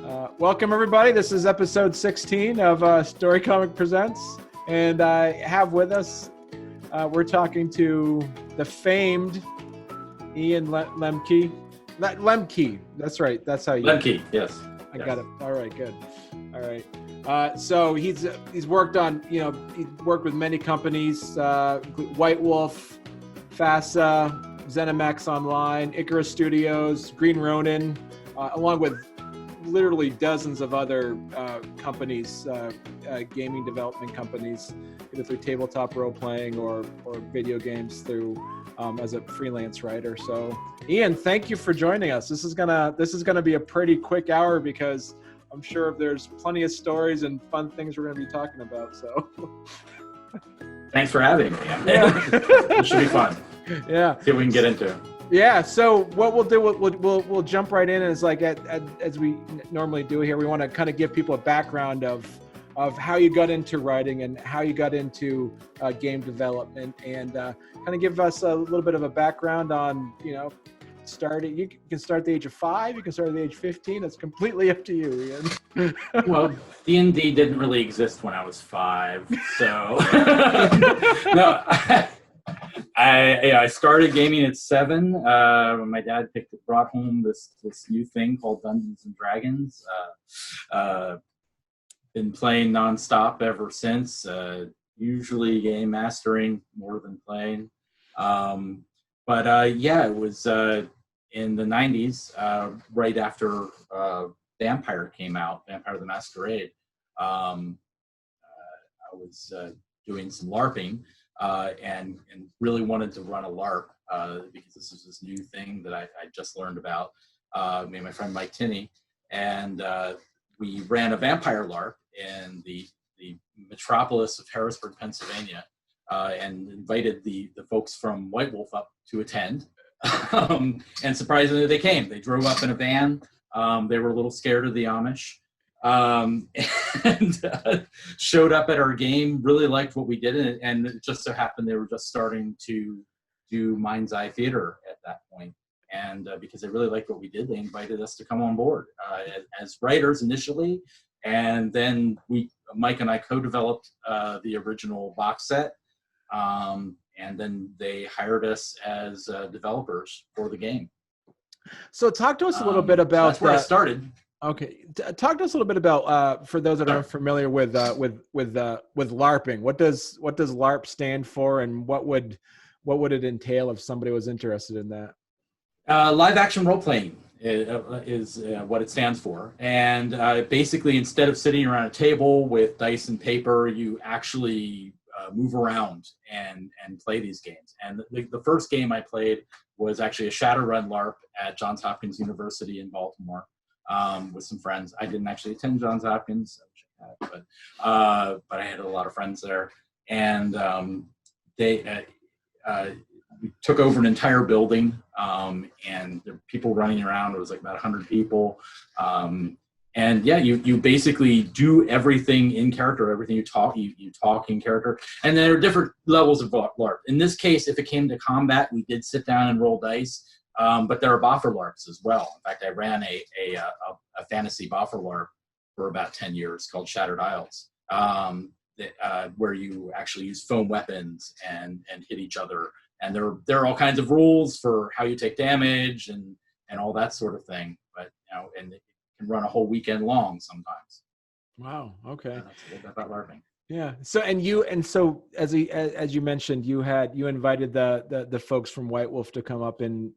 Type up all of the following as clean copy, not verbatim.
Welcome, everybody. This is episode 16 of Storycomic Presents. And I have with us, we're talking to the famed Ian Lemke. Lemke, that's right. That's how you... Lemke, yes. I got it. All right, good. All right. So he's worked on, he's worked with many companies, White Wolf, FASA, Zenimax Online, Icarus Studios, Green Ronin, along with literally dozens of other companies, gaming development companies, either through tabletop role playing or video games through as a freelance writer. So, Ian, thank you for joining us. This is gonna be a pretty quick hour because I'm sure there's plenty of stories and fun things we're gonna be talking about. So, thanks for having me. Yeah. It should be fun. Yeah. See what we can get into. Yeah, so what we'll do, we'll jump right in as as we normally do here. We want to kind of give people a background of how you got into writing and how you got into game development, and kind of give us a little bit of a background on, you can start at the age of 5, you can start at the age of 15. It's completely up to you, Ian. Well, D&D didn't really exist when I was 5, so no. I started gaming at 7 when my dad brought home this new thing called Dungeons and Dragons. Been playing nonstop ever since. Usually game mastering more than playing. But it was in the 90s, right after Vampire came out, Vampire the Masquerade. I was doing some LARPing. And really wanted to run a LARP because this was this new thing that I just learned about. Me and my friend Mike Tinney, and we ran a vampire LARP in the metropolis of Harrisburg, Pennsylvania, and invited the folks from White Wolf up to attend. And surprisingly, they came. They drove up in a van. They were a little scared of the Amish. And showed up at our game, really liked what we did, and it just so happened they were just starting to do Mind's Eye Theater at that point. And because they really liked what we did, they invited us to come on board as writers initially, and then Mike and I co-developed the original box set, and then they hired us as developers for the game. So talk to us a little bit about that's where I started. Okay, talk to us a little bit about for those that aren't familiar with LARPing. What does LARP stand for, and what would it entail if somebody was interested in that? Live action role playing is what it stands for, and basically instead of sitting around a table with dice and paper, you actually move around and play these games. And the first game I played was actually a Shadowrun LARP at Johns Hopkins University in Baltimore. With some friends. I didn't actually attend Johns Hopkins, I wish I had, but I had a lot of friends there, and we took over an entire building, and there were people running around. It was like about 100 people, and yeah, you basically do everything in character. Everything you talk in character, and there are different levels of LARP. In this case, if it came to combat, we did sit down and roll dice. But there are boffer LARPs as well. In fact, I ran a fantasy boffer LARP for about 10 years called Shattered Isles, where you actually use foam weapons and hit each other. And there are all kinds of rules for how you take damage and all that sort of thing. But and it can run a whole weekend long sometimes. Wow. Okay. That's a little bit about LARPing. Yeah. So as you mentioned, you invited the folks from White Wolf to come up and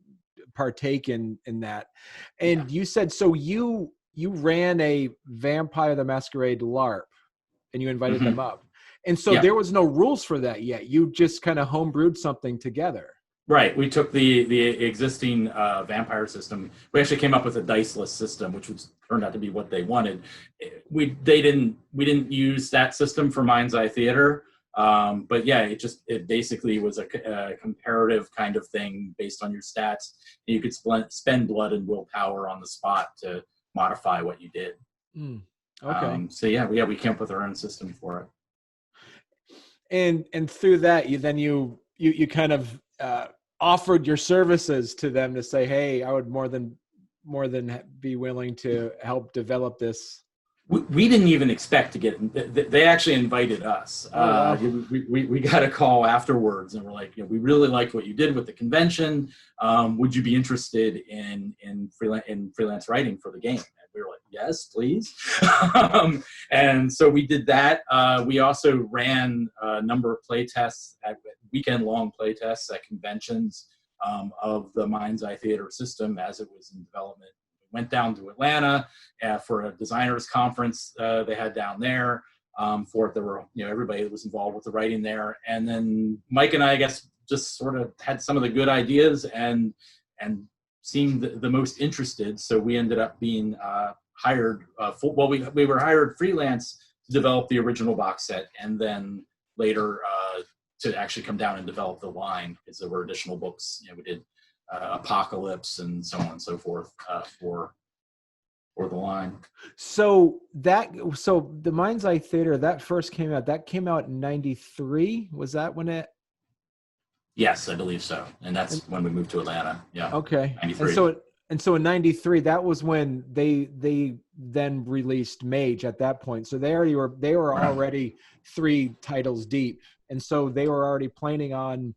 partake in that, and you said so you ran a Vampire the Masquerade LARP and you invited them up, and so there was no rules for that yet. You just kind of homebrewed something together. Right. We took the existing vampire system. We actually came up with a diceless system, which turned out to be what they wanted. We didn't use that system for Mind's Eye Theater. But yeah, it basically was a comparative kind of thing based on your stats. You could spend blood and willpower on the spot to modify what you did. Okay. So we came up with our own system for it. And through that, you kind of offered your services to them to say, hey, I would more than more than be willing to help develop this. We didn't even expect to get. They actually invited us. Oh, wow. We got a call afterwards, and we're like, we really liked what you did with the convention. Would you be interested in freelance writing for the game? And we were like, yes, please. And so we did that. We also ran a number of play tests, weekend-long play tests at conventions of the Mind's Eye Theater system as it was in development. Went down to Atlanta for a designers conference they had down there. For it, there were everybody that was involved with the writing there, and then Mike and I guess just sort of had some of the good ideas and seemed the most interested. So we ended up being hired. We were hired freelance to develop the original box set, and then later to actually come down and develop the line, because there were additional books. We did Apocalypse and so on and so forth for the line. So the Mind's Eye Theater that first came out. That came out in '93. Was that when it? Yes, I believe so. And that's when we moved to Atlanta. Yeah. Okay. 93. And so in '93, that was when they then released Mage at that point. So they were already 3 titles deep, and so they were already planning on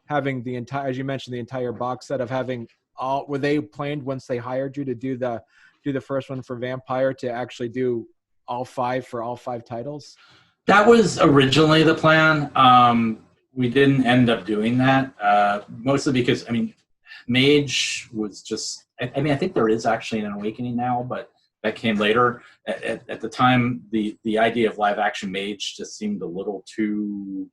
having the entire, as you mentioned, the entire box set of having all. Were they planned once they hired you to do the first one for Vampire to actually do all 5 for all 5 titles? That was originally the plan. We didn't end up doing that, mostly because, Mage was just, I think there is actually an Awakening now, but that came later. At the time, the idea of live action Mage just seemed a little too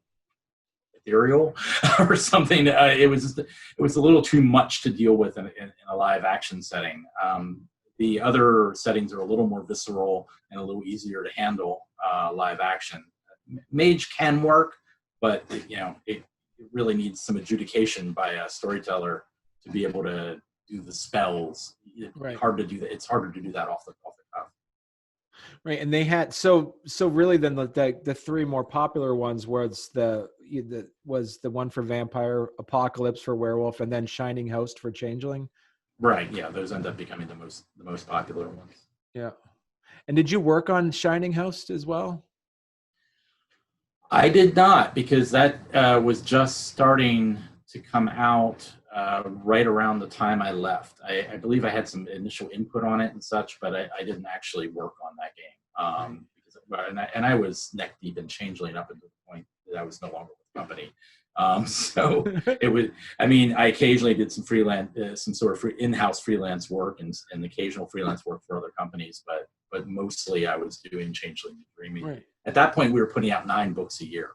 ethereal or something. It was a little too much to deal with in a live action setting. The other settings are a little more visceral and a little easier to handle live action. Mage can work, but it really needs some adjudication by a storyteller to be able to do the spells. It's hard to do that. It's harder to do that off the cuff. Right, and they had so really then the 3 more popular ones was the one for Vampire, Apocalypse for Werewolf, and then Shining Host for Changeling. Right. Yeah, those end up becoming the most popular ones. Yeah. And did you work on Shining Host as well? I did not, because that was just starting to come out right around the time I left. I believe I had some initial input on it and such, but I didn't actually work on that game. And I was neck deep in Changeling up until the point that I was no longer with the company. So it was. I occasionally did some freelance, some sort of in-house freelance work and occasional freelance work for other companies, but mostly I was doing Changeling and Dreaming. Right. At that point, we were putting out 9 books a year,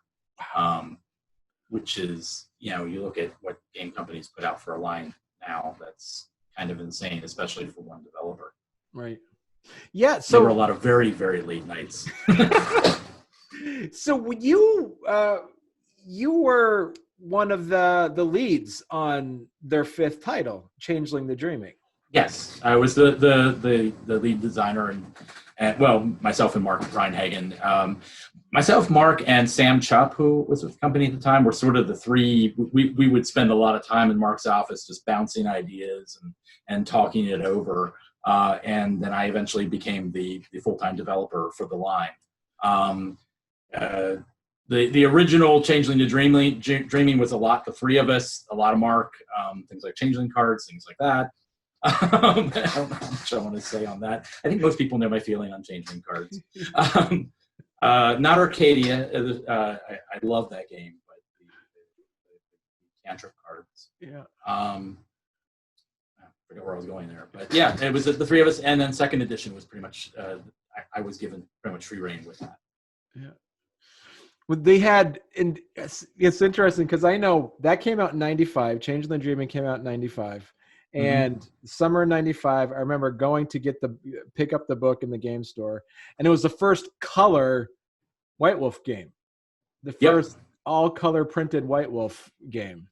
which is, you look at what game companies put out for a line now, that's kind of insane, especially for one developer. Right. Yeah. So there were a lot of very, very late nights. So you were one of the leads on their 5th title, Changeling the Dreaming. Yes, I was the lead designer, and well, myself and Mark Reinhagen. Myself, Mark, and Sam Chupp, who was with the company at the time, were sort of the 3. We would spend a lot of time in Mark's office just bouncing ideas and talking it over. And then I eventually became the full-time developer for the line. The original Changeling to Dreaming was a lot, the 3 of us, a lot of Mark, things like Changeling cards, things like that. I don't know how much I want to say on that. I think most people know my feeling on Changeling cards. Not Arcadia. I love that game, but the cantrip cards. Yeah. I forget where I was going there, but yeah, it was the 3 of us, and then 2nd edition was pretty much. I was given pretty much free reign with that. Yeah. Well, they had, and it's interesting because I know that came out in '95. Changeling the Dreaming came out in '95. And summer of '95, I remember going to pick up the book in the game store, and it was the first color White Wolf game, the first all color printed White Wolf game,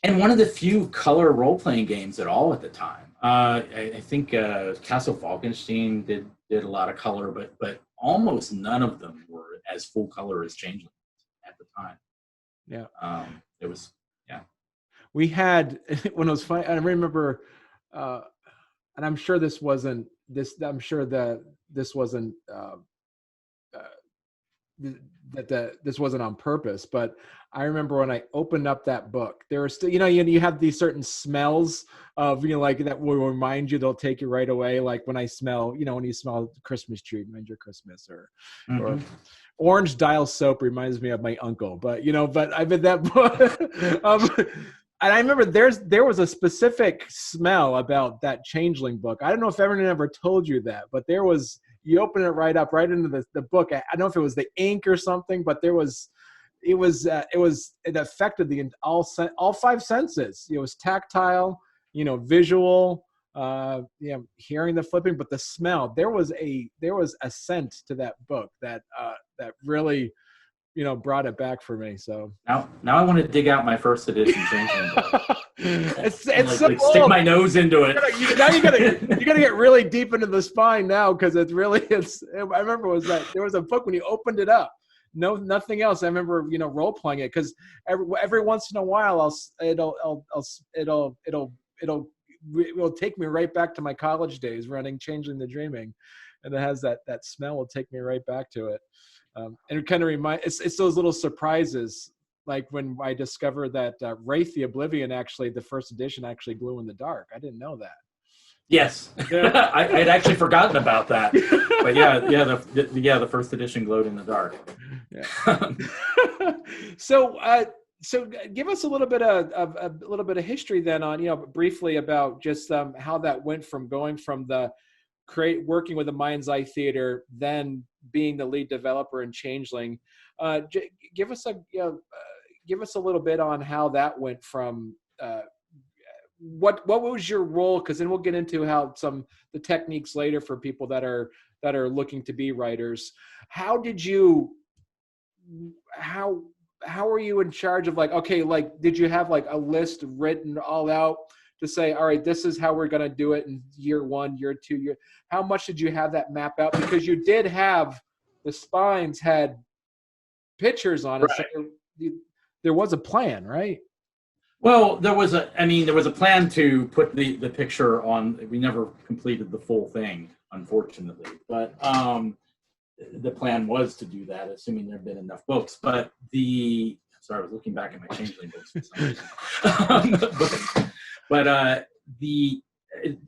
and one of the few color role playing games at all at the time. I think Castle Falkenstein did a lot of color, but almost none of them were as full color as Changeling at the time. Yeah, it was. We had, when it was fun, I remember and I'm sure this wasn't this. I'm sure that this wasn't this wasn't on purpose, but I remember when I opened up that book, there was still, you have these certain smells of, like that will remind you, they'll take you right away. Like when I smell, when you smell the Christmas tree, reminds you of Christmas, or orange dial soap reminds me of my uncle. But, but I read that book. And I remember there was a specific smell about that Changeling book. I don't know if everyone ever told you that, but there was, you open it right into the book. I don't know if it was the ink or something, but it affected all five senses. It was tactile, visual, hearing the flipping, but the smell. There was a scent to that book that really, brought it back for me. So now I want to dig out my first edition Changeling book. it's stick my nose into it. You gotta get really deep into the spine now, because I remember there was a book when you opened it up. No, nothing else. I remember, role playing it, because every once in a while it'll take me right back to my college days running Changeling the Dreaming, and it has that smell will take me right back to it. And it kind of it's those little surprises, like when I discovered that Wraith the Oblivion, actually the first edition actually glue in the dark. I didn't know that. Yes, yeah. I'd actually forgotten about that. But the first edition glowed in the dark. Yeah. So give us a little bit of history then on, briefly about just how that went from going from the working with the Mind's Eye Theater, then being the lead developer in Changeling. Give us a little bit on how that went from what was your role, because then we'll get into how the techniques later for people that are looking to be writers. How were you in charge of, did you have like a list written all out to say, all right, this is how we're going to do it in year 1, year 2, how much did you have that map out? Because you did have the spines had pictures on it. Right. So there was a plan, right? Well, there was a plan to put the picture on. We never completed the full thing, unfortunately, but the plan was to do that, assuming there had been enough books. But sorry, I was looking back at my Changeling books for some reason.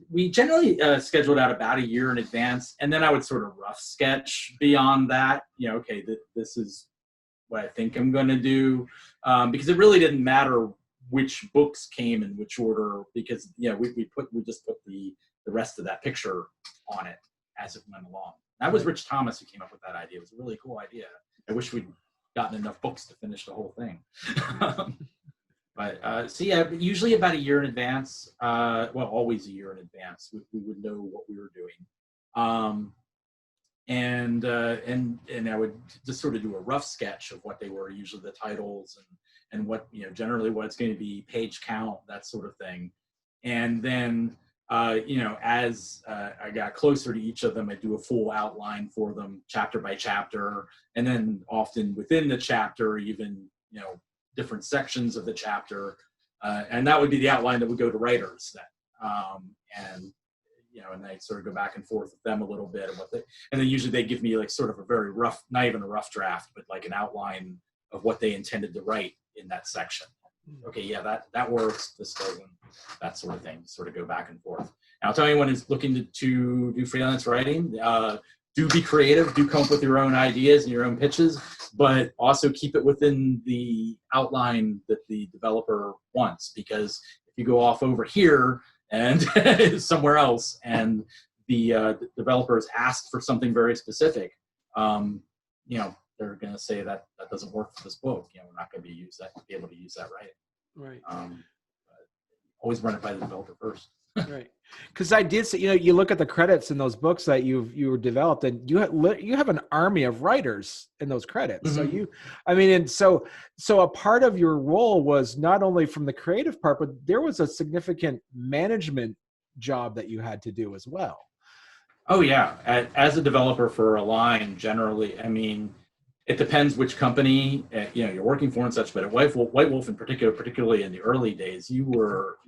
We generally scheduled out about a year in advance, and then I would sort of rough sketch beyond that. Okay, this is what I think I'm going to do, because it really didn't matter which books came in which order, because we just put the rest of that picture on it as it went along. That was Rich Thomas who came up with that idea. It was a really cool idea. I wish we'd gotten enough books to finish the whole thing. Usually about a year in advance, always a year in advance, we would know what we were doing. And I would just sort of do a rough sketch of what they were, usually the titles and what, generally what it's going to be, page count, that sort of thing. And then, as I got closer to each of them, I do a full outline for them, chapter by chapter, and then often within the chapter, even, different sections of the chapter. And that would be the outline that would go to writers then. And I sort of go back and forth with them a little bit, and then usually they give me like sort of a very rough, not even a rough draft, but like an outline of what they intended to write in that section. Okay, yeah, that works. This doesn't. That sort of thing. Sort of go back and forth. And I'll tell anyone who's looking to do freelance writing, do be creative. Do come up with your own ideas and your own pitches, but also keep it within the outline that the developer wants. Because if you go off over here and somewhere else, and the developers asked for something very specific, they're going to say that doesn't work for this book. We're not going to be able to use that right. Always run it by the developer first. Right, because I did say, you look at the credits in those books that you developed, and you have an army of writers in those credits. Mm-hmm. So a part of your role was not only from the creative part, but there was a significant management job that you had to do as well. Oh yeah, as a developer for a line, generally, it depends which company you're working for and such. But at White Wolf in particular, particularly in the early days, you were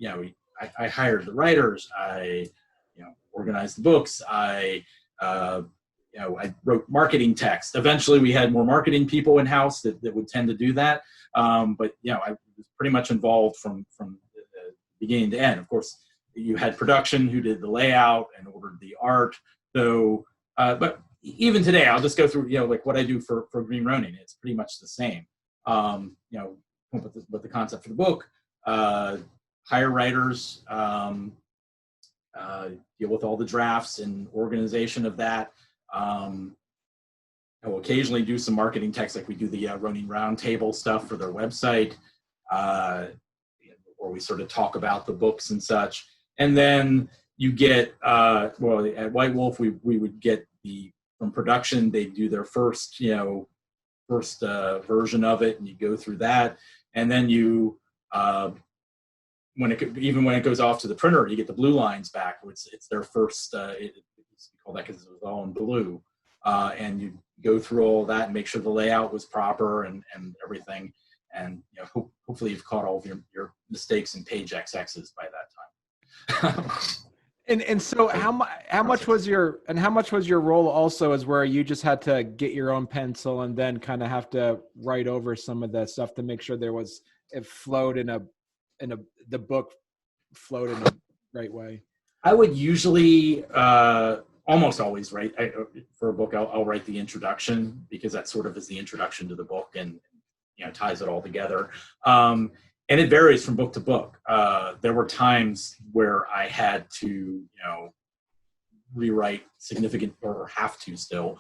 I hired the writers. I organized the books. I wrote marketing text. Eventually, we had more marketing people in house that would tend to do that. But I was pretty much involved from the beginning to end. Of course, you had production who did the layout and ordered the art. So, but even today, I'll just go through like what I do for Green Ronin. It's pretty much the same. Come up with the concept for the book, hire writers, deal with all the drafts and organization of that. I will occasionally do some marketing text, like we do the Ronin Roundtable stuff for their website, or we sort of talk about the books and such. And then you get, at White Wolf, we would get from production, they do their first version of it, and you go through that. And then you, when it goes off to the printer, you get the blue lines back. It's their first, we call that because it was all in blue. And you go through all that and make sure the layout was proper and everything. And hopefully you've caught all of your mistakes and page XXs by that time. And so how much was your role also, as where you just had to get your own pencil and then kind of have to write over some of that stuff to make sure it flowed the book flowed in the right way? I would usually almost always write for a book. I'll write the introduction, because that sort of is the introduction to the book and ties it all together. And it varies from book to book. There were times where I had to, rewrite significant, or have to still,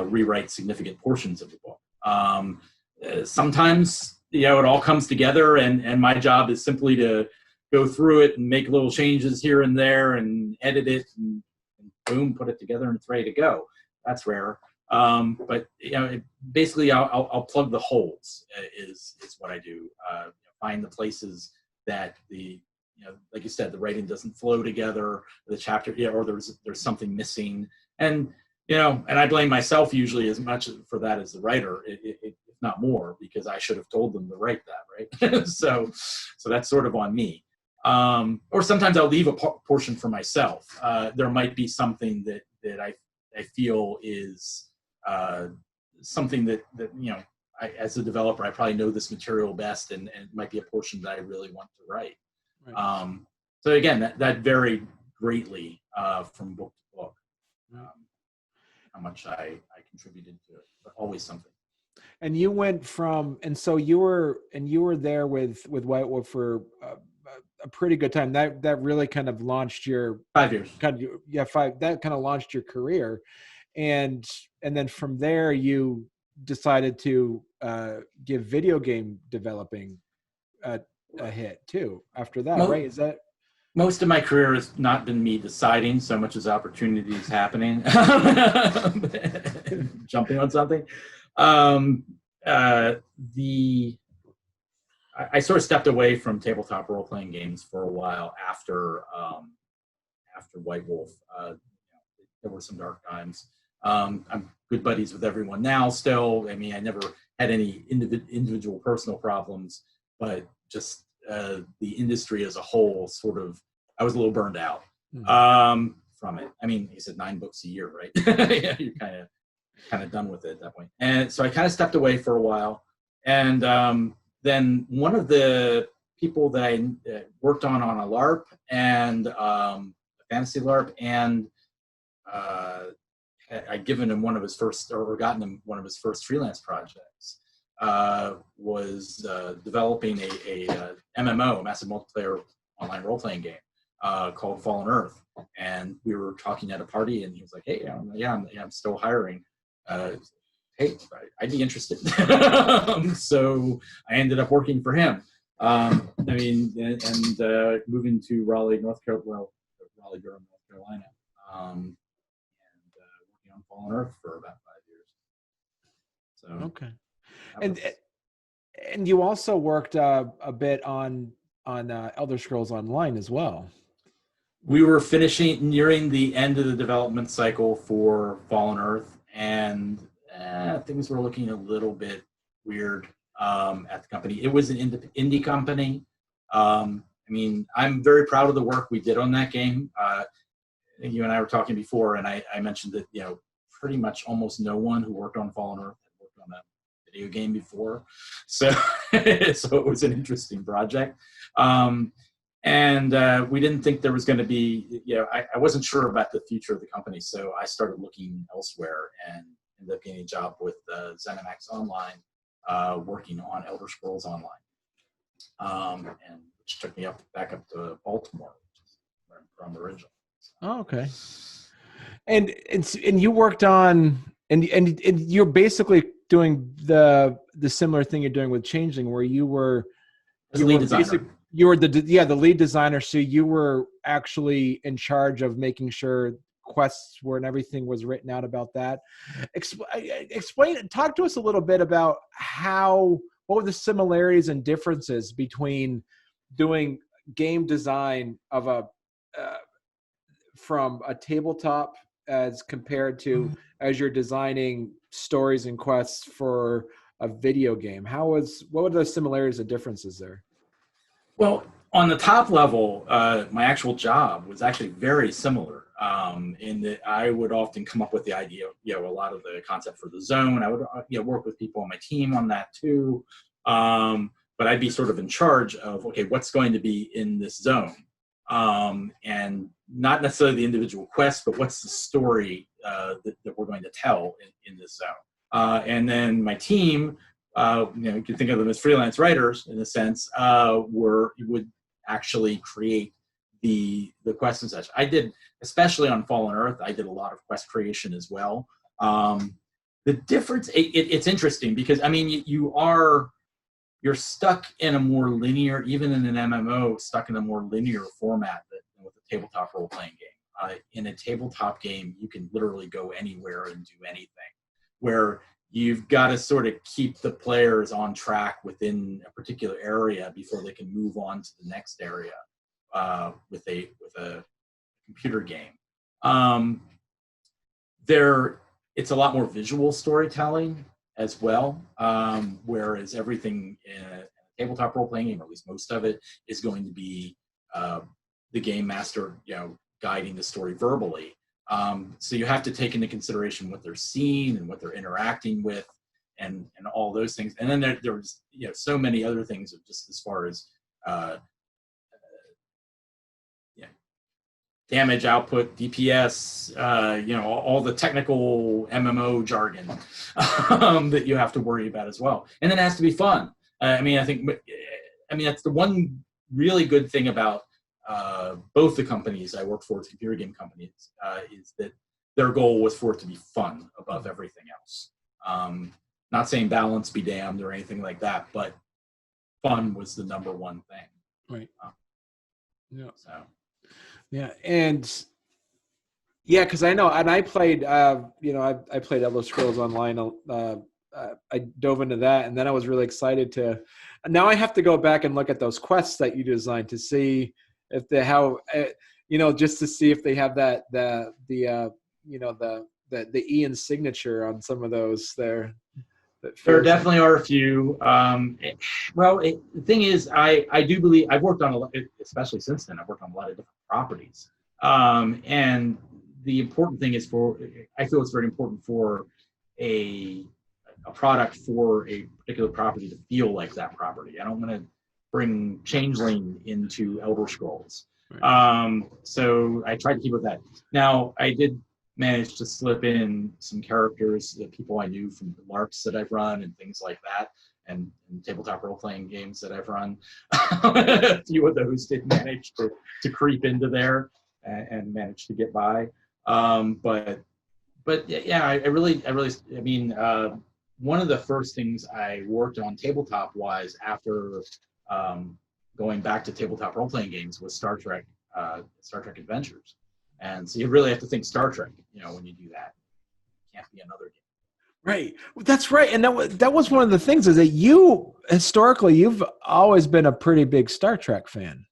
rewrite significant portions of the book. Sometimes, it all comes together, and my job is simply to go through it and make little changes here and there and edit it and boom, put it together and it's ready to go. That's rare. But basically I'll plug the holes is what I do. Find the places that like you said, the writing doesn't flow together, the chapter, or there's something missing. And, and I blame myself usually as much for that as the writer, if not more, because I should have told them to write that, right? so that's sort of on me. Or sometimes I'll leave a portion for myself. There might be something that I feel is something that as a developer, I probably know this material best, and it might be a portion that I really want to write. Right. So again, that varied greatly from book to book, how much I contributed to it, but always something. And you went so you were there with White Wolf for a pretty good time. That really kind of launched your 5 years. That kind of launched your career, and then from there you decided to give video game developing a hit too after that, right? Is that most of my career has not been me deciding so much as opportunities happening, jumping on something. I sort of stepped away from tabletop role-playing games for a while after White Wolf. There were some dark times. I'm good buddies with everyone now still. I mean, I never had any individual personal problems, but just the industry as a whole, sort of, I was a little burned out from it. I mean, he said 9 books a year, right? Yeah, you're kind of done with it at that point. And so I kind of stepped away for a while. And then one of the people that I worked on a LARP and a fantasy LARP, and I'd given him one of his first, or gotten him one of his first freelance projects, was developing a MMO, massive multiplayer online role-playing game, called Fallen Earth. And we were talking at a party, and he was like, "Hey, I'm still hiring. Hey, I'd be interested." So I ended up working for him. Moving to Raleigh, Durham, North Carolina, and working on Fallen Earth for about 5 years. So okay, and you also worked a bit on Elder Scrolls Online as well. We were nearing the end of the development cycle for Fallen Earth, and things were looking a little bit weird at the company. It was an indie company. I'm very proud of the work we did on that game. you and I were talking before, and I mentioned that, you know, pretty much almost no one who worked on Fallen Earth had worked on a video game before. So, so it was an interesting project. And we didn't think there was going to be, you know, I wasn't sure about the future of the company. So I started looking elsewhere and ended up getting a job with Zenimax Online, working on Elder Scrolls Online. And which took me back up to Baltimore, which is where I'm from originally. So. Oh, okay. And you worked on, and you're basically doing the similar thing you're doing with Changeling, where you were As a lead designer. You were the lead designer, so you were actually in charge of making sure quests were and everything was written out about that. Talk to us a little bit about what were the similarities and differences between doing game design of from a tabletop as compared to as you're designing stories and quests for a video game. What were the similarities and differences there? Well, on the top level, my actual job was actually very similar, in that I would often come up with the idea, you know, a lot of the concept for the zone. I would, you know, work with people on my team on that too. But I'd be sort of in charge of, okay, what's going to be in this zone? And not necessarily the individual quest, but what's the story that we're going to tell in this zone? And then my team, you know, you can think of them as freelance writers in a sense, would actually create the quests and such. I did, especially on Fallen Earth, I did a lot of quest creation as well. The difference, it's interesting because, I mean, you're stuck in a more linear, even in an MMO, stuck in a more linear format than with a tabletop role-playing game. In a tabletop game, you can literally go anywhere and do anything, where you've got to sort of keep the players on track within a particular area before they can move on to the next area with a computer game. It's a lot more visual storytelling as well, whereas everything in a tabletop role-playing game, or at least most of it, is going to be the game master, you know, guiding the story verbally. So you have to take into consideration what they're seeing and what they're interacting with, and all those things. And then there's, you know, so many other things of just as far as damage output, DPS, you know, all the technical MMO jargon that you have to worry about as well. And then it has to be fun. I mean, that's the one really good thing about both the companies I work for, computer game companies, is that their goal was for it to be fun above everything else. Not saying balance be damned or anything like that, but fun was the number one thing. Right. Yeah. So. Yeah, and yeah, because I know, and I played, you know, I played Elder Scrolls Online. I dove into that, and then I was really excited to. Now I have to go back and look at those quests that you designed to see if they you know, just to see if they have the you know, the Ian signature on some of those there. There definitely are a few. The thing is, I do believe I've worked on a lot, especially since then. I've worked on a lot of different properties, and the important thing is I feel it's very important for a product for a particular property to feel like that property. I don't want to bring Changeling into Elder Scrolls, Right. So I tried to keep with that. Now I did managed to slip in some characters that people I knew from the LARPs that I've run and things like that, and tabletop role-playing games that I've run. A few of those did manage to creep into there and manage to get by. But yeah, I mean, one of the first things I worked on tabletop-wise after going back to tabletop role-playing games was Star Trek Adventures. And so you really have to think Star Trek, you know, when you do that. It can't be another game. Right. That's right. And that was one of the things, is that you, historically, you've always been a pretty big Star Trek fan.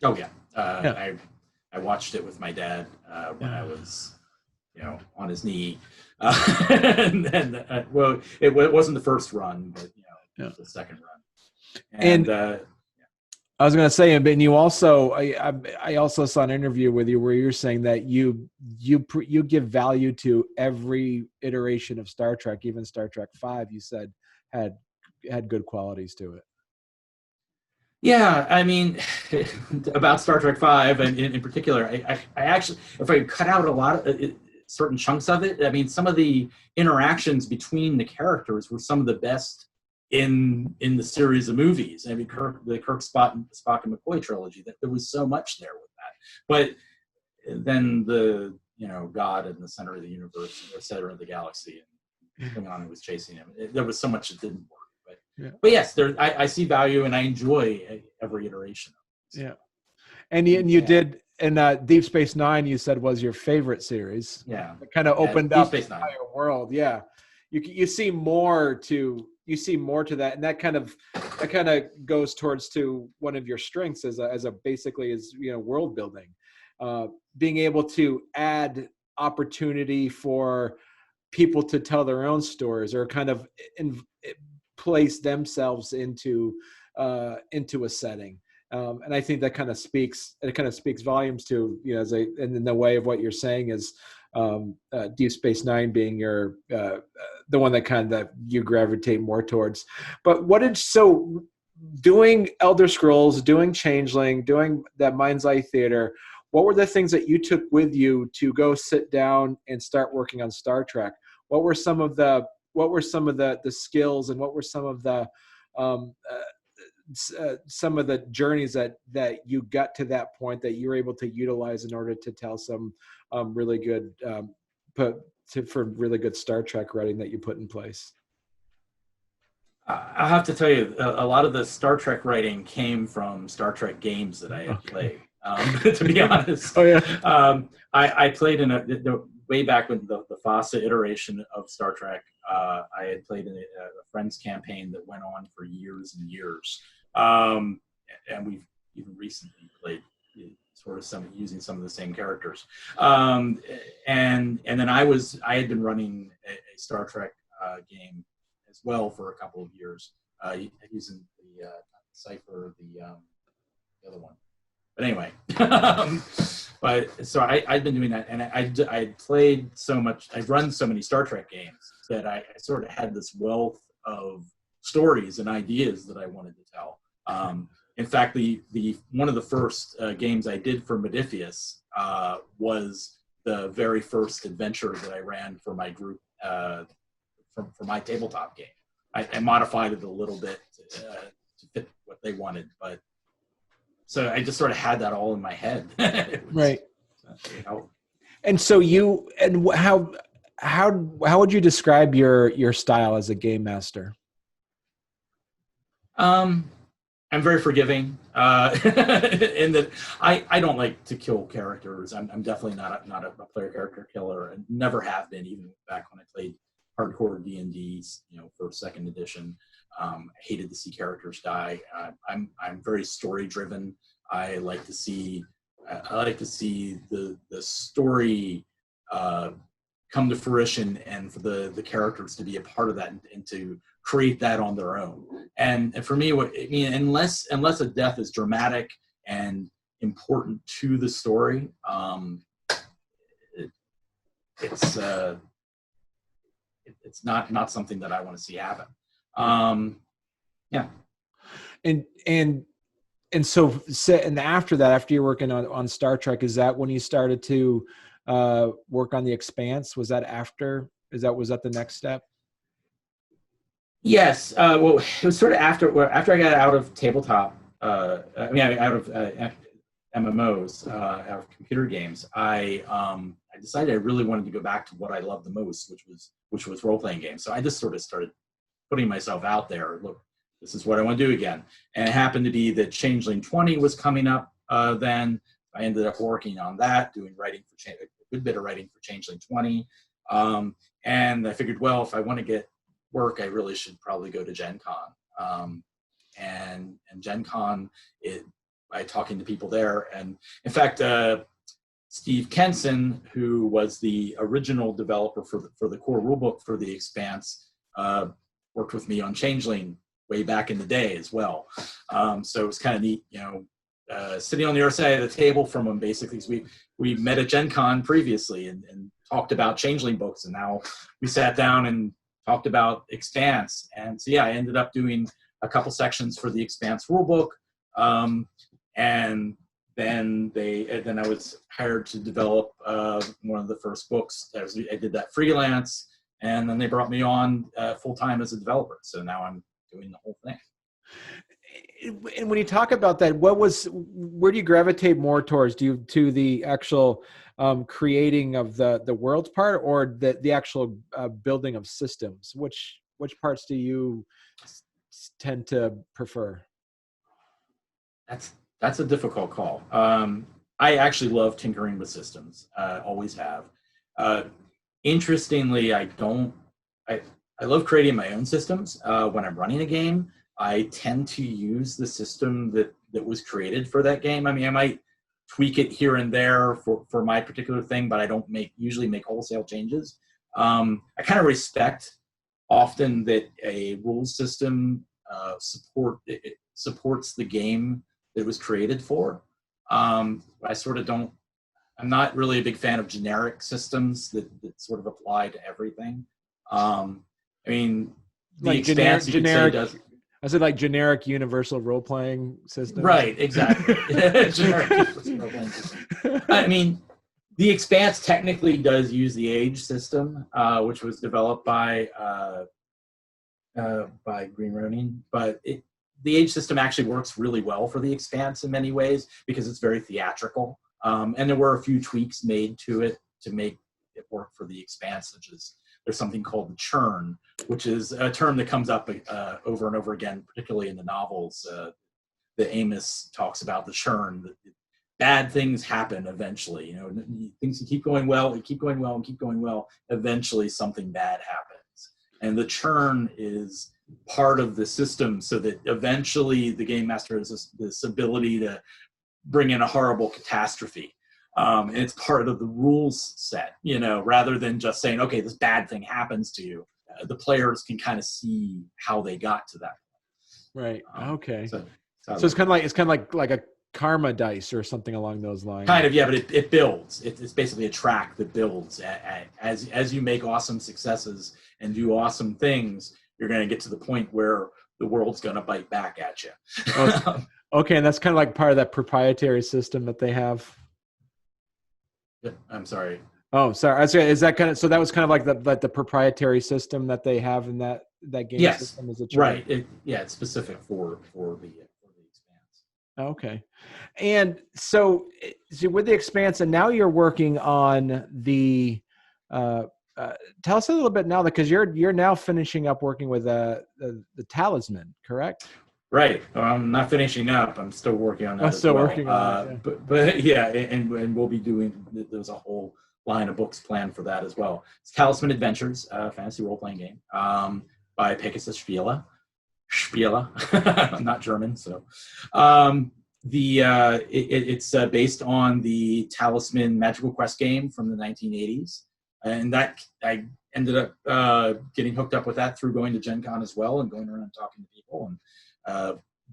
Oh, yeah. I watched it with my dad when I was, you know, on his knee. And then, well, it wasn't the first run, but, you know, it was the second run. And I was going to say, and you also, I also saw an interview with you where you're saying that you give value to every iteration of Star Trek, even Star Trek V. You said had good qualities to it. Yeah, I mean, about Star Trek V, and in particular, I actually, if I cut out a lot of certain chunks of it, I mean, some of the interactions between the characters were some of the best in the series of movies. I mean, the Kirk, Spock, and McCoy trilogy. That there was so much there with that. But then the God in the center of the universe, the center of the galaxy, and Klingon was chasing him. There was so much that didn't work. But yes, I see value and I enjoy every iteration of it. Yeah, and you did, and Deep Space Nine, you said was your favorite series. Yeah, it kind of opened up the entire world. Yeah, you see more to that, and that kind of goes towards to one of your strengths as a basically as world building, being able to add opportunity for people to tell their own stories or kind of place themselves into a setting, and I think that kind of speaks volumes to and in the way of what you're saying is Deep Space Nine being your the one that you gravitate more towards. But doing Elder Scrolls, doing Changeling, doing that Mind's Eye Theater, what were the things that you took with you to go sit down and start working on Star Trek? What were some of the skills, and what were some of the journeys that you got to that point that you were able to utilize in order to tell some really good for really good Star Trek writing that you put in place? I have to tell you, a lot of the Star Trek writing came from Star Trek games that I had played. To be honest, I played in way back when the FASA iteration of Star Trek. I had played in a friend's campaign that went on for years and years, and we've even recently played sort of using some of the same characters. And then I had been running a Star Trek game as well for a couple of years, using the Cypher, the other one. But anyway, but so I'd been doing that, and I played so much. I'd run so many Star Trek games that I sort of had this wealth of stories and ideas that I wanted to tell. In fact, the one of the first games I did for Modiphius was the very first adventure that I ran for my group for my tabletop game. I modified it a little bit to fit what they wanted, but so I just sort of had that all in my head. Right. And so how would you describe your style as a game master? I'm very forgiving in that I don't like to kill characters. I'm definitely not a player character killer, and never have been, even back when I played hardcore D&Ds, for second edition. I hated to see characters die. I'm very story driven. I like to see the story come to fruition, and for the characters to be a part of that and to create that on their own. And for me, unless a death is dramatic and important to the story, it's not something that I want to see happen. Yeah. And so after that, after you're working on Star Trek, is that when you started to work on The Expanse? Was that the next step? Yes. Well, it was sort of after I got out of tabletop. Out of MMOs, out of computer games. I decided I really wanted to go back to what I loved the most, which was role playing games. So I just sort of started putting myself out there. Look, this is what I want to do again. And it happened to be that Changeling 20 was coming up. Then I ended up working on that, doing a good bit of writing for Changeling 20. And I figured, well, if I want to get work, I really should probably go to Gen Con. And Gen Con, by talking to people there. And in fact, Steve Kenson, who was the original developer for the core rulebook for The Expanse, worked with me on Changeling way back in the day as well. So it was kind of neat, sitting on the other side of the table from them, basically. So we met at Gen Con previously and talked about Changeling books, and now we sat down and talked about Expanse. And so, yeah, I ended up doing a couple sections for the Expanse rulebook. And then I was hired to develop one of the first books. I did that freelance, and then they brought me on full-time as a developer. So now I'm doing the whole thing. And when you talk about that, where do you gravitate more towards? To the actual creating of the worlds part, or the actual building of systems? Which parts do you tend to prefer? That's a difficult call. I actually love tinkering with systems. Always have. Interestingly, I love creating my own systems. When I'm running a game, I tend to use the system that was created for that game. I mean, I might tweak it here and there for my particular thing, but I don't usually make wholesale changes. I kind of respect often that a rules system supports the game that it was created for. I sort of don't. I'm not really a big fan of generic systems that sort of apply to everything. I mean, the like Expanse generic. Does. I said like generic universal role-playing system. Right, exactly. Generic universal role-playing system. I mean, the Expanse technically does use the Age system, which was developed by Green Ronin, but the Age system actually works really well for the Expanse in many ways because it's very theatrical. And there were a few tweaks made to it to make it work for the Expanse, such as there's something called the churn, which is a term that comes up over and over again, particularly in the novels. The Amos talks about the churn. Bad things happen eventually. Things keep going well, and keep going well, and keep going well. Eventually, something bad happens, and the churn is part of the system, so that eventually the game master has this ability to bring in a horrible catastrophe. And it's part of the rules set, rather than just saying, okay, this bad thing happens to you. The players can kind of see how they got to that point. Right. Okay. So it's kind of like a karma dice or something along those lines. Kind of, yeah, but it builds. It's basically a track that builds. As you make awesome successes and do awesome things, you're going to get to the point where the world's going to bite back at you. Okay, and that's kind of like part of that proprietary system that they have. I'm sorry. Oh, sorry. Is that kind of, so that was kind of like the proprietary system that they have in that game system? Is it right? It's specific for the Expanse. Okay, and so with the Expanse, and now you're working on the. Tell us a little bit now, because you're now finishing up working with the Talisman, correct? Right. I'm not finishing up. I'm still working on that. Working on it. Yeah. But yeah, and we'll be doing. There's a whole line of books planned for that as well. It's Talisman Adventures, fantasy role-playing game by Pegasus Spiele. I'm not German, so it's based on the Talisman Magical Quest game from the 1980s, and that I ended up getting hooked up with that through going to Gen Con as well and going around and talking to people. And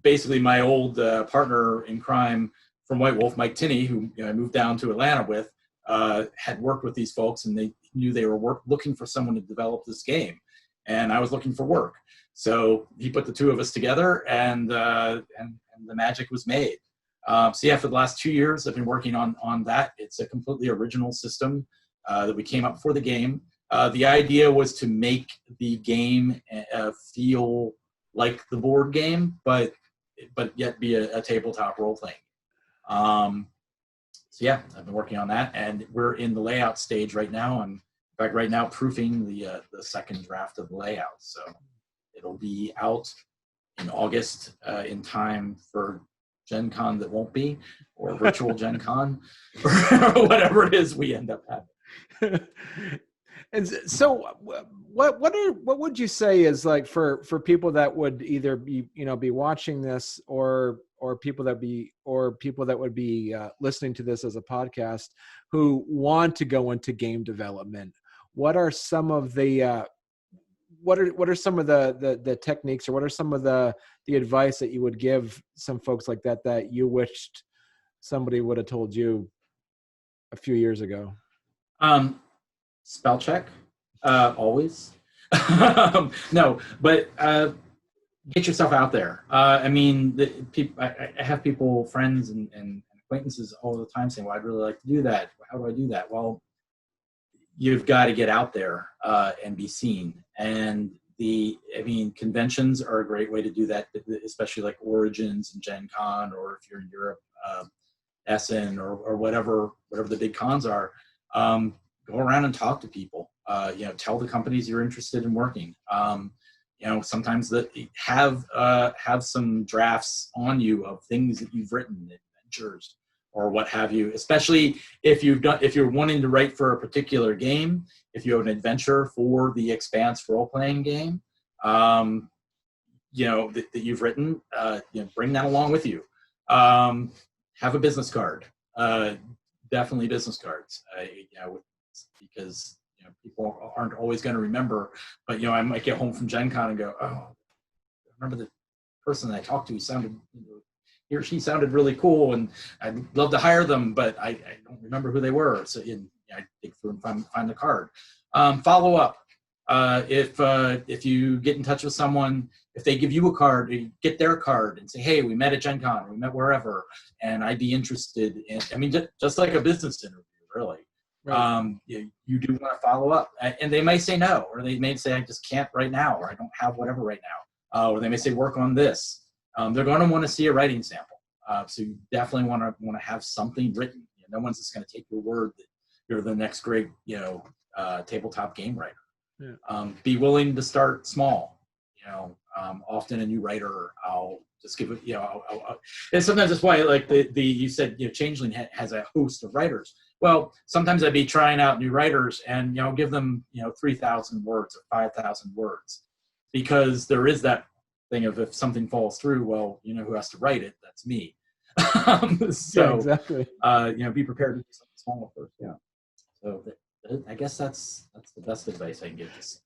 basically, my old partner in crime from White Wolf, Mike Tinney, who I moved down to Atlanta with, had worked with these folks, and they knew they were looking for someone to develop this game, and I was looking for work. So he put the two of us together, and the magic was made. So yeah, for the last 2 years, I've been working on that. It's a completely original system that we came up for the game. The idea was to make the game feel like the board game, but yet be a tabletop role-playing. So yeah, I've been working on that, and we're in the layout stage right now. I'm, in fact, right now proofing the second draft of the layout. So it'll be out in August in time for Gen Con that won't be, or virtual Gen Con, or whatever it is we end up having. And so what would you say is, like, for people that would either be watching this, or people that would be listening to this as a podcast, who want to go into game development? What are some of the what are some of the techniques, or what are some of the advice that you would give some folks like that you wished somebody would have told you a few years ago? Spell check, always. No, but get yourself out there. I mean, I have people, friends and acquaintances all the time saying, well, I'd really like to do that. How do I do that? Well, you've got to get out there and be seen. And conventions are a great way to do that, especially like Origins and Gen Con, or if you're in Europe, Essen or whatever the big cons are. Go around and talk to people. Tell the companies you're interested in working. Sometimes have some drafts on you of things that you've written, adventures or what have you. Especially if you're wanting to write for a particular game, if you have an adventure for the Expanse role-playing game, that you've written, bring that along with you. Have a business card. Definitely business cards. Because people aren't always going to remember, but I might get home from Gen Con and go, oh, I remember the person that I talked to he or she sounded really cool, and I'd love to hire them, but I don't remember who they were. So I dig through and find the card. Follow up. If you get in touch with someone, if they give you a card, you get their card and say, hey, we met at Gen Con, we met wherever, and I'd be interested in, just like a business interview, really. Right. You do want to follow up, and they may say no, or they may say I just can't right now, or I don't have whatever right now, or they may say work on this. They're going to want to see a writing sample, so you definitely want to have something written. No one's just going to take your word that you're the next great tabletop game writer. Yeah. Be willing to start small. Often a new writer, I'll just give it. And sometimes that's why, like you said, Changeling has a host of writers. Well, sometimes I'd be trying out new writers and, give them, 3,000 words or 5,000 words, because there is that thing of, if something falls through, well, who has to write it? That's me. So, yeah, exactly. Be prepared to do something small first. Yeah. So I guess that's the best advice I can give. Just,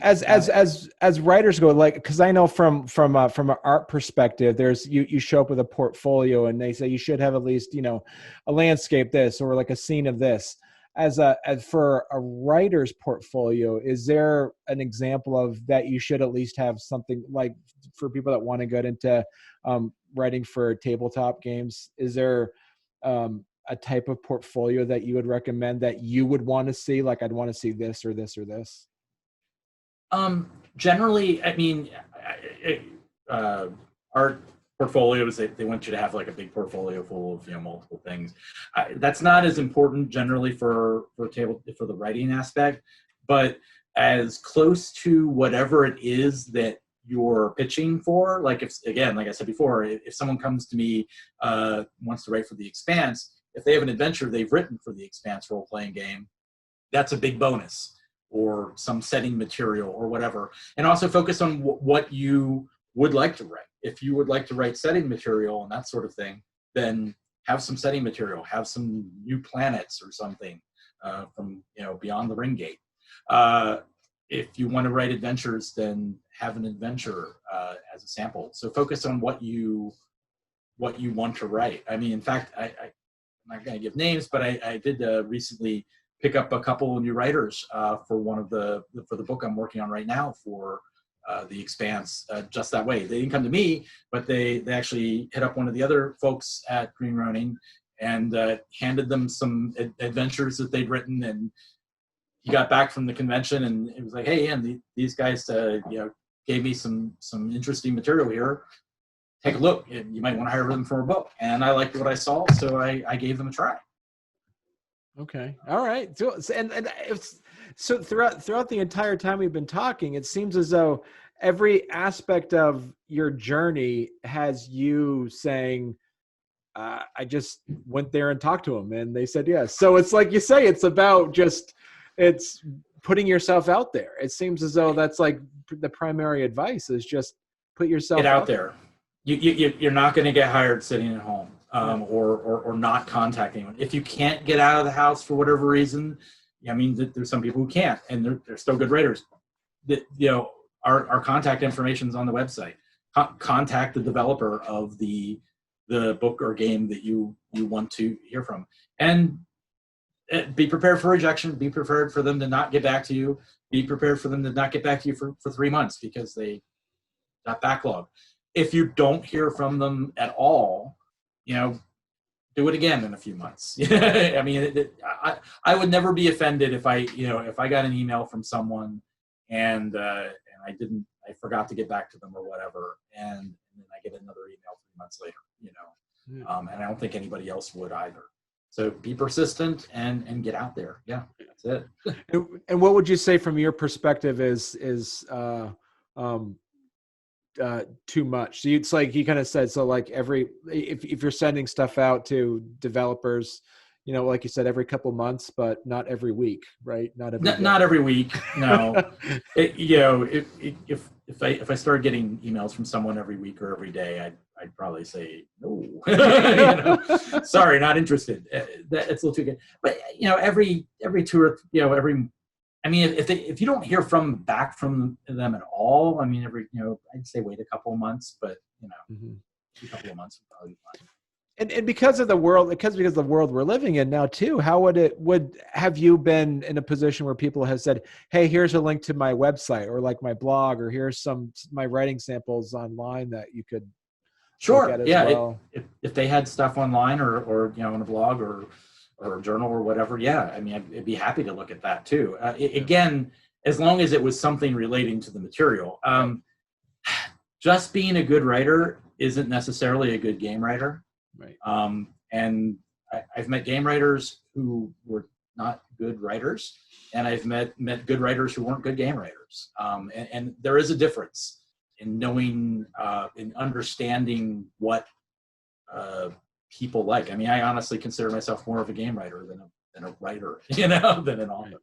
as writers go, like, because I know from an art perspective, there's you show up with a portfolio and they say you should have at least a landscape this, or like a scene of this. As for a writer's portfolio, is there an example of that you should at least have something, like, for people that want to get into writing for tabletop games? Is there a type of portfolio that you would recommend that you would want to see? Like, I'd want to see this or this or this. Generally, art portfolios, they want you to have like a big portfolio full of multiple things. That's not as important generally for the writing aspect, but as close to whatever it is that you're pitching for. Like, if, again, like I said before, if someone comes to me, wants to write for the Expanse, if they have an adventure they've written for the Expanse role-playing game, that's a big bonus, or some setting material or whatever. And also focus on what you would like to write. If you would like to write setting material and that sort of thing, then have some setting material, have some new planets or something from beyond the ring gate. If you want to write adventures, then have an adventure as a sample. So focus on what you want to write. In fact, I'm not going to give names, but I did recently pick up a couple of new writers for the book I'm working on right now for the Expanse, just that way. They didn't come to me, but they actually hit up one of the other folks at Green Ronin and handed them some adventures that they'd written. And he got back from the convention and it was like, hey, Ian, these guys gave me some interesting material here. Take a look. You might want to hire them for a book. And I liked what I saw, so I gave them a try. Okay. All right. So throughout the entire time we've been talking, it seems as though every aspect of your journey has you saying, I just went there and talked to them and they said yes. So it's like you say, it's about it's putting yourself out there. It seems as though that's like the primary advice, is just put yourself out there. You're not going to get hired sitting at home. Or not contacting anyone. If you can't get out of the house for whatever reason, there's some people who can't, and they're still good writers. our contact information is on the website. Contact the developer of the book or game that you want to hear from, and be prepared for rejection. Be prepared for them to not get back to you. Be prepared for them to not get back to you for 3 months because they got backlog. If you don't hear from them at all, do it again in a few months. I mean, I would never be offended if I got an email from someone and I forgot to get back to them or whatever, and then I get another email 3 months later, and I don't think anybody else would either. So be persistent and get out there. Yeah, that's it. And what would you say from your perspective is too much? So it's like you kind of said, so like if you're sending stuff out to developers, like you said, every couple months, but not every week, right? Not every week. No. If I started getting emails from someone every week or every day, I'd probably say no. Sorry, not interested. It's a little too good. But every two or every. I mean, if you don't hear back from them at all, I mean, I'd say wait a couple of months, but a couple of months would probably be fine. And because of the world, because of the world we're living in now too, how would have you been in a position where people have said, hey, here's a link to my website or like my blog, or here's my writing samples online that you could sure look at as yeah well? If they had stuff online or on a blog or a journal or whatever, yeah, I mean, I'd be happy to look at that too. Again, as long as it was something relating to the material. Just being a good writer isn't necessarily a good game writer. Right. And I've met game writers who were not good writers, and I've met good writers who weren't good game writers. And there is a difference in knowing, in understanding what people like. I mean, I honestly consider myself more of a game writer than a writer, than an author.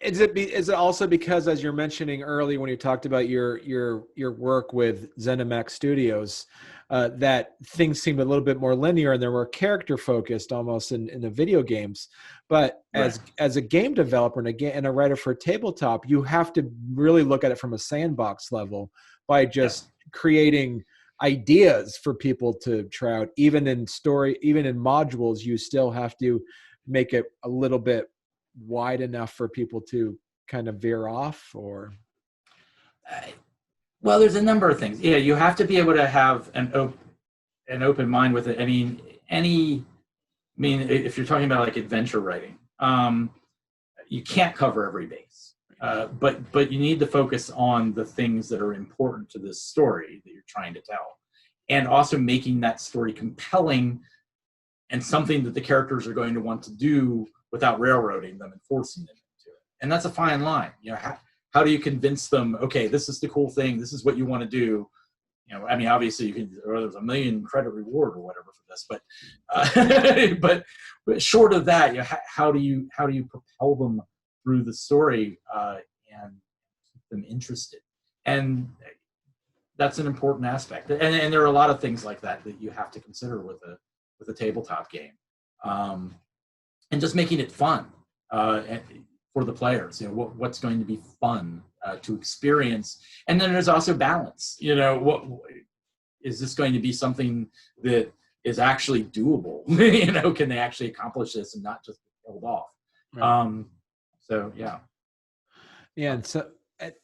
Is it also because, as you're mentioning earlier when you talked about your work with Zenimax Studios, that things seemed a little bit more linear and they were character focused almost in the video games. But as a game developer and a writer for a tabletop, you have to really look at it from a sandbox level by just creating ideas for people to try out. Even in modules, you still have to make it a little bit wide enough for people to kind of veer off, or? Well, there's a number of things. Yeah, you have to be able to have an open mind with it. I mean, if you're talking about like adventure writing, you can't cover every base, but you need to focus on the things that are important to this story that you're trying to tell, and also making that story compelling and something that the characters are going to want to do without railroading them and forcing them into it. And that's a fine line. How do you convince them, okay, this is the cool thing, this is what you want to do? I mean, obviously there's a million credit reward or whatever for this, but short of that, how do you propel them through the story and keep them interested? And that's an important aspect. And there are a lot of things like that you have to consider with a tabletop game. And just making it fun for the players. What's going to be fun to experience, and then there's also balance. What is this going to be something that is actually doable? Can they actually accomplish this and not just be killed off? Right. So yeah. Yeah, and so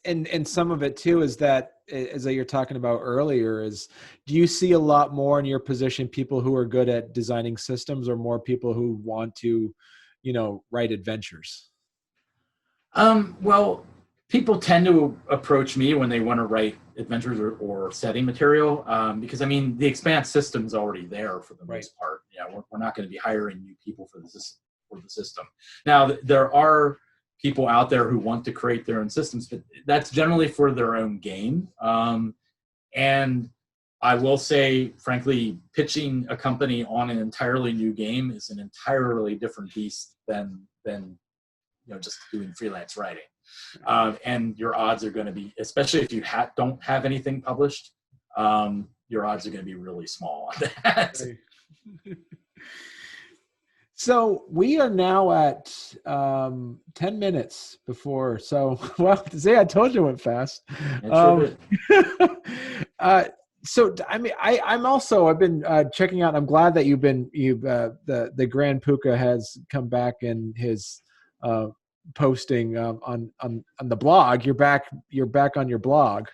and some of it too is that, as you're talking about earlier, is do you see a lot more in your position people who are good at designing systems, or more people who want to, write adventures? Well, people tend to approach me when they want to write adventures or setting material, because I mean the Expanse system's already there for the most part. We're not going to be hiring new people for the system. Now there are people out there who want to create their own systems, but that's generally for their own game. And I will say, frankly, pitching a company on an entirely new game is an entirely different beast than just doing freelance writing. And your odds are going to be, especially if you don't have anything published, your odds are going to be really small on that. So we are now at 10 minutes before. So, well, see, I told you it went fast. It sure did. So, I mean, I've been checking out. I'm glad that the Grand Puka has come back in his posting on the blog. You're back on your blog.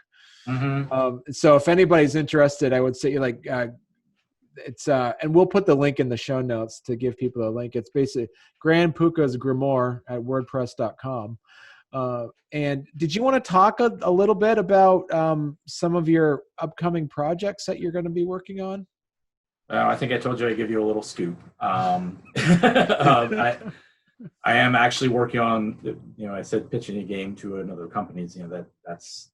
Mm-hmm. So if anybody's interested, I would say it's and we'll put the link in the show notes to give people a link. It's basically Grand Puka's Grimoire at WordPress.com. And did you want to talk a little bit about some of your upcoming projects that you're going to be working on? I think I told you I'd give you a little scoop. I am actually working on, I said pitching a game to another company. That's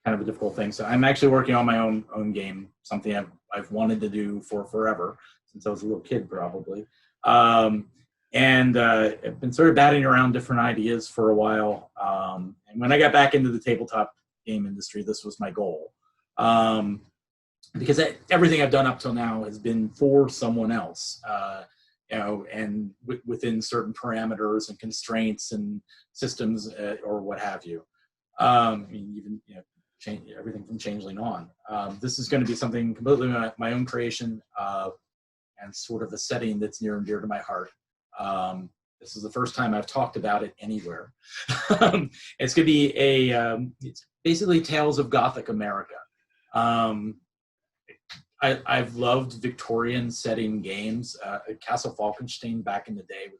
kind of a difficult thing. So I'm actually working on my own game, something I've wanted to do for forever, since I was a little kid, probably. And I've been sort of batting around different ideas for a while. And when I got back into the tabletop game industry, this was my goal. Because everything I've done up till now has been for someone else, and within certain parameters and constraints and systems or what have you. Even everything from Changeling on. This is going to be something completely my own creation, and sort of a setting that's near and dear to my heart. This is the first time I've talked about it anywhere. It's going to be it's basically Tales of Gothic America. I've loved Victorian setting games. Castle Falkenstein back in the day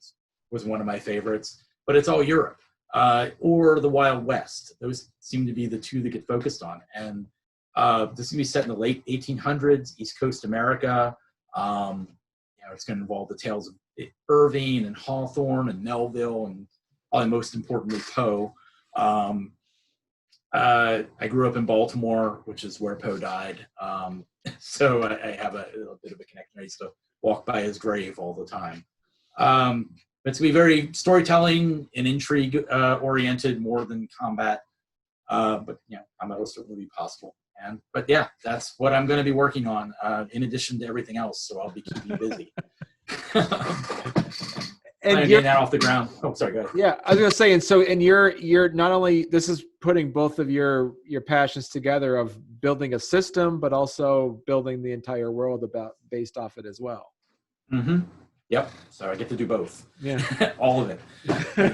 was one of my favorites, but it's all Europe. Or the Wild West. Those seem to be the two that get focused on. And this is going to be set in the late 1800s, East Coast America. It's going to involve the tales of Irving and Hawthorne and Melville and probably most importantly Poe. I grew up in Baltimore, which is where Poe died. So I have a bit of a connection. I used to walk by his grave all the time. It's going to be very storytelling and intrigue oriented more than combat. But combat will certainly be possible. But yeah, that's what I'm going to be working on in addition to everything else. So I'll be keeping busy. And getting that off the ground. Oh, sorry, go ahead. Yeah, I was going to say, and you're not only, this is putting both of your passions together of building a system, but also building the entire world based off it as well. Mm-hmm. Yep. So I get to do both. Yeah. All of it.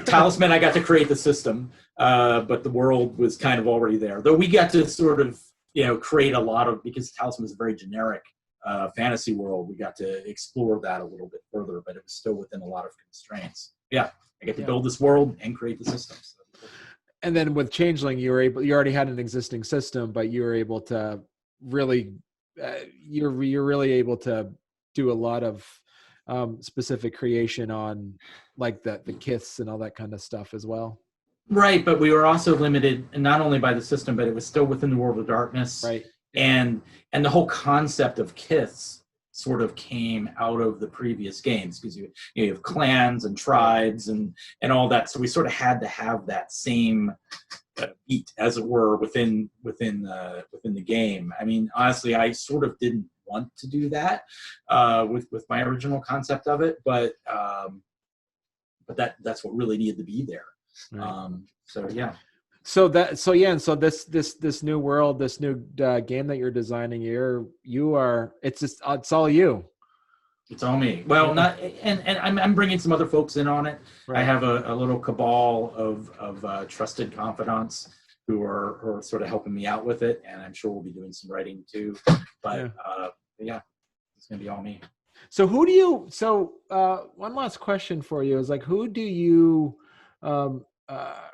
Talisman, I got to create the system, but the world was kind of already there. Though we got to sort of, create a lot of, because Talisman is a very generic fantasy world, we got to explore that a little bit further, but it was still within a lot of constraints. Yeah. I get to build this world and create the systems. And then with Changeling, you already had an existing system, but you were able to really, you're really able to do a lot of specific creation on like the kiths and all that kind of stuff as well. Right, but we were also limited not only by the system, but it was still within the world of darkness. Right. And the whole concept of kiths sort of came out of the previous games, because you have clans and tribes and all that. So we sort of had to have that same beat, as it were, within the game. I mean, honestly, I sort of didn't want to do that with my original concept of it, but that's what really needed to be there. Right. So yeah. So this new world, this new game that you're designing, it's all you. It's all me. Well, not, and I'm bringing some other folks in on it. Right. I have a little cabal of trusted confidants who are sort of helping me out with it, and I'm sure we'll be doing some writing too. But yeah, it's gonna be all me. So one last question for you is, like, who do you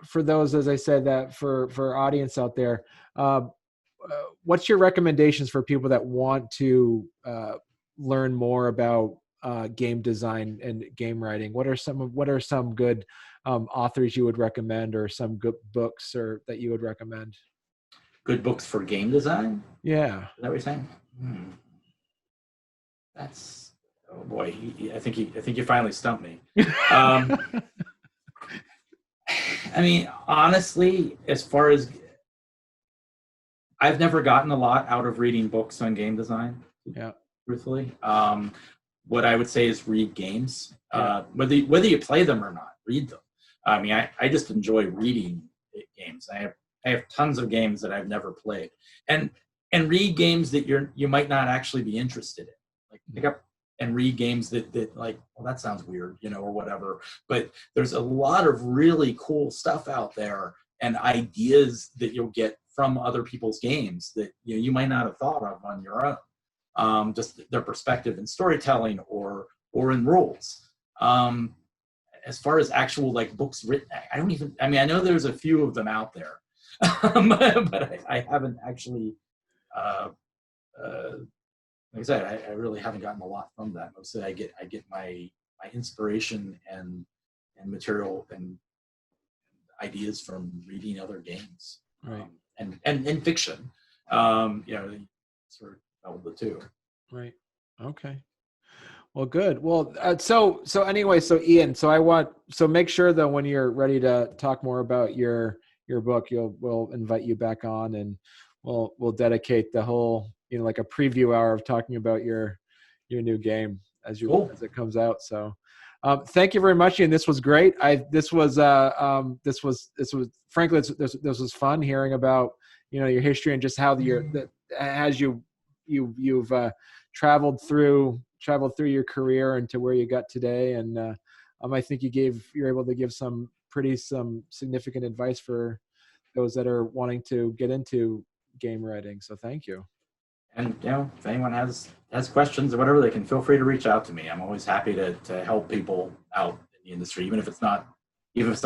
for those, as I said, that for audience out there, what's your recommendations for people that want to learn more about game design and game writing? What are some good authors you would recommend, or some good books that you would recommend? Good books for game design? Yeah. Is that what you're saying? That's, oh boy, I think you finally stumped me. I mean, honestly, as far as, I've never gotten a lot out of reading books on game design. Yeah. Truthfully, what I would say is read games. Whether you play them or not, read them. I mean, I just enjoy reading games. I have tons of games that I've never played, and read games that you might not actually be interested in. Like pick up and read games that like, well, that sounds weird, or whatever. But there's a lot of really cool stuff out there and ideas that you'll get from other people's games that you might not have thought of on your own. Just their perspective in storytelling or in rules. As far as actual like books written, I know there's a few of them out there, but I haven't actually. Like I said, I really haven't gotten a lot from that. Mostly, I get my inspiration and material and ideas from reading other games, Right. And fiction. Sort of meld the two. Right. Okay. Well, good. Well, so anyway, so Ian, so make sure that when you're ready to talk more about your book, we'll invite you back on, and we'll dedicate the whole, like a preview hour of talking about your new game as it comes out. So, thank you very much, Ian. This was great. This was frankly, this was fun hearing about, your history and just how as you've traveled through your career and to where you got today. And I think you're able to give some significant advice for those that are wanting to get into game writing. So thank you. And if anyone has questions or whatever, they can feel free to reach out to me. I'm always happy to help people out in the industry, even if it's not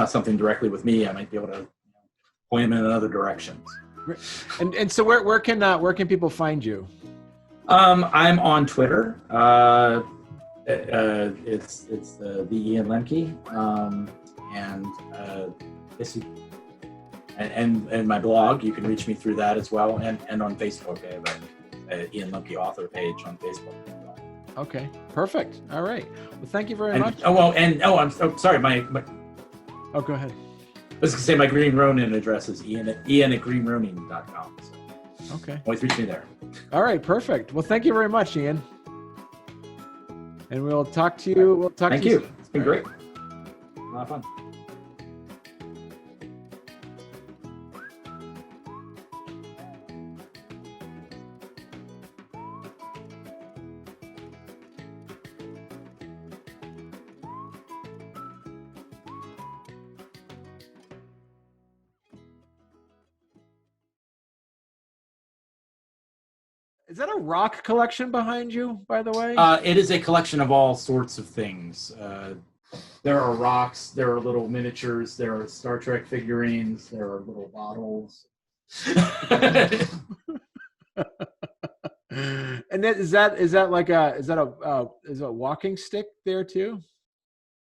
something directly with me. I might be able to point them in another direction. And so where can people find you? I'm on Twitter. It's the Ian Lemke, and my blog. You can reach me through that as well, and on Facebook. I have a Ian Lemke author page on Facebook as well. Okay, perfect. All right. Well, thank you very much. I'm sorry. Oh, go ahead. I was going to say my Green Ronin address is Ian at greenronin.com. So okay. Always reach me there. All right, perfect. Well, thank you very much, Ian. And we'll talk to you. Thank you. It's been great. A lot of fun. Is that a rock collection behind you, by the way? It is a collection of all sorts of things. There are rocks, there are little miniatures, there are Star Trek figurines, there are little bottles. And then is a walking stick there too?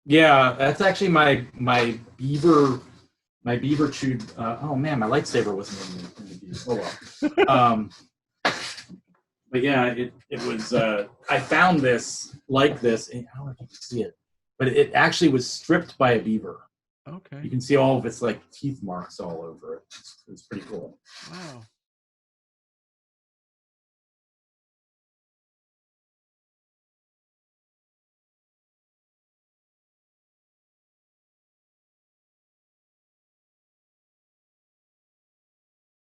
Yeah, that's actually my beaver chewed. Oh man, my lightsaber wasn't in the beaver. Oh well. But yeah, it was. I found this like this. And I don't know if you can see it, but it actually was stripped by a beaver. Okay. You can see all of its like teeth marks all over it. It's pretty cool. Wow.